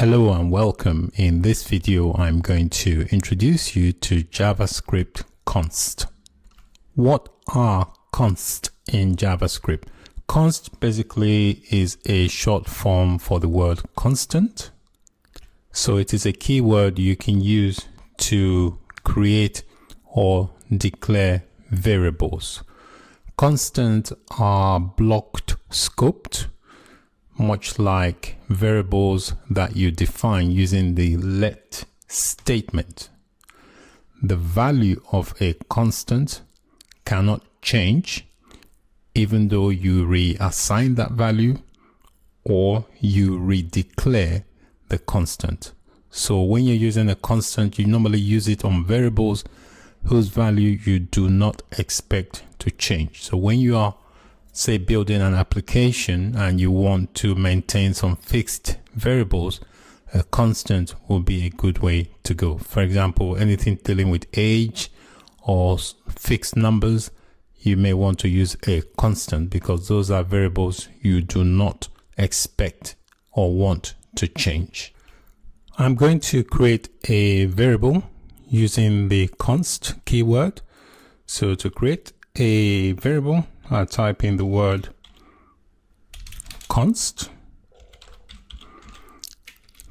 Hello and welcome. In this video, I'm going to introduce you to JavaScript const. What are const in JavaScript? Const basically is a short form for the word constant. So it is a keyword you can use to create or declare variables. Constants are blocked scoped, much like variables that you define using the let statement. The value of a constant cannot change even though you reassign that value or you redeclare the constant. So when you're using a constant, you normally use it on variables whose value you do not expect to change. So when you are, say, building an application and you want to maintain some fixed variables, a constant will be a good way to go. For example, anything dealing with age or fixed numbers, you may want to use a constant because those are variables you do not expect or want to change. I'm going to create a variable using the const keyword. So to create a variable, I type in the word const,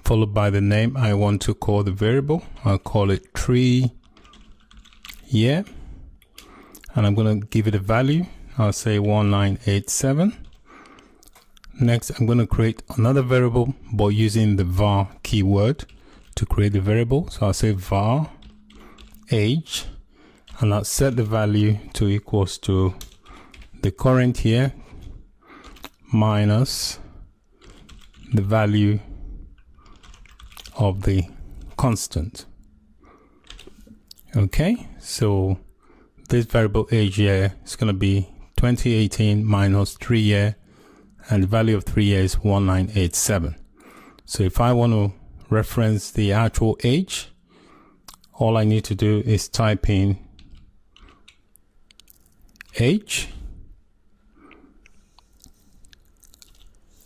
followed by the name I want to call the variable. I'll call it tree year, and I'm going to give it a value. I'll say 1987. Next, I'm going to create another variable, but using the var keyword to create the variable. So I'll say var age, and I'll set the value to equals to the current year minus the value of the constant. Okay, so this variable age year is going to be 2018 minus 3 year, and the value of 3 years is 1987. So if I want to reference the actual age, all I need to do is type in age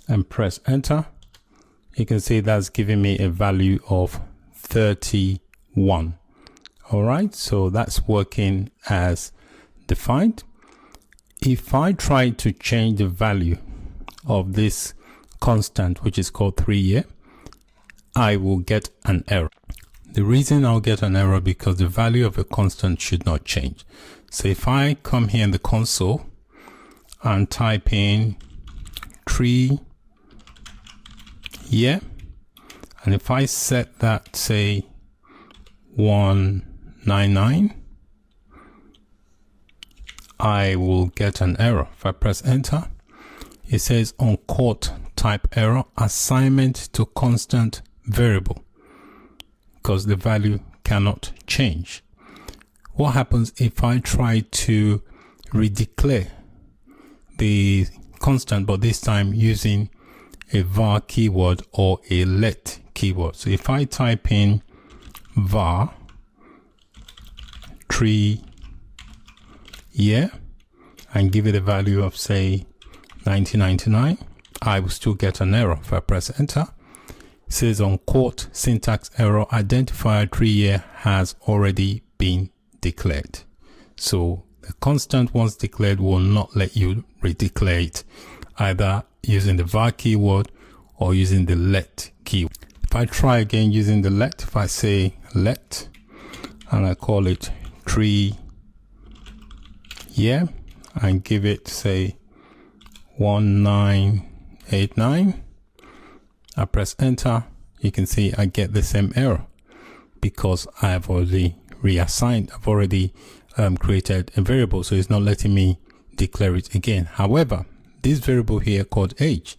and press enter. You can see that's giving me a value of 31. All right, so that's working as defined. If I try to change the value of this constant, which is called 3 year, I will get an error. The reason I'll get an error because the value of a constant should not change. So if I come here in the console and type in tree year, and if I set that, say, 199, I will get an error. If I press enter, it says uncaught type error, assignment to constant variable, because the value cannot change. What happens if I try to redeclare the constant, but this time using a var keyword or a let keyword? So if I type in var tree year and give it a value of, say, 1999, I will still get an error. If I press enter, it says uncaught syntax error, identifier tree year has already been declared. So the constant once declared will not let you redeclare it, either using the var keyword or using the let keyword. If I try again using the let, if I say let and I call it tree year and give it, say, 1989, I press enter, you can see I get the same error because I have already reassigned, I've already created a variable, so it's not letting me declare it again. However, this variable here called age,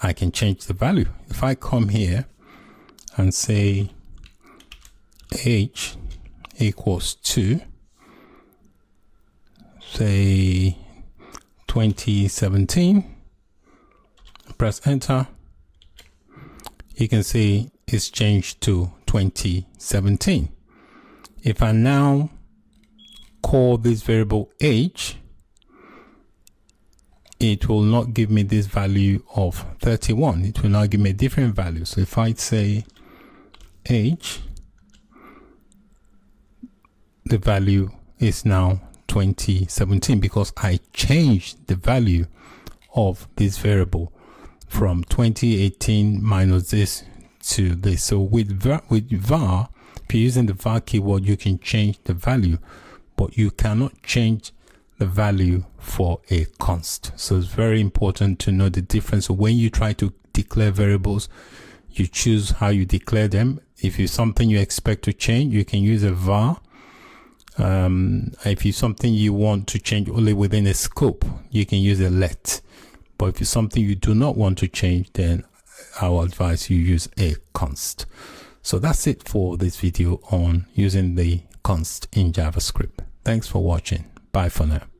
I can change the value. If I come here and say age equals to, say, 2017, press enter, you can see it's changed to 2017. If I now call this variable age, it will not give me this value of 31. It will now give me a different value. So if I say age, the value is now 2017 because I changed the value of this variable from 2018 minus this to this. So with var, if you're using the var keyword, you can change the value, but you cannot change the value for a const. So it's very important to know the difference. So when you try to declare variables, you choose how you declare them. If it's something you expect to change, you can use a var. If it's something you want to change only within a scope, you can use a let. But if it's something you do not want to change, then I will advise you use a const. So that's it for this video on using the const in JavaScript. Thanks for watching. Bye for now.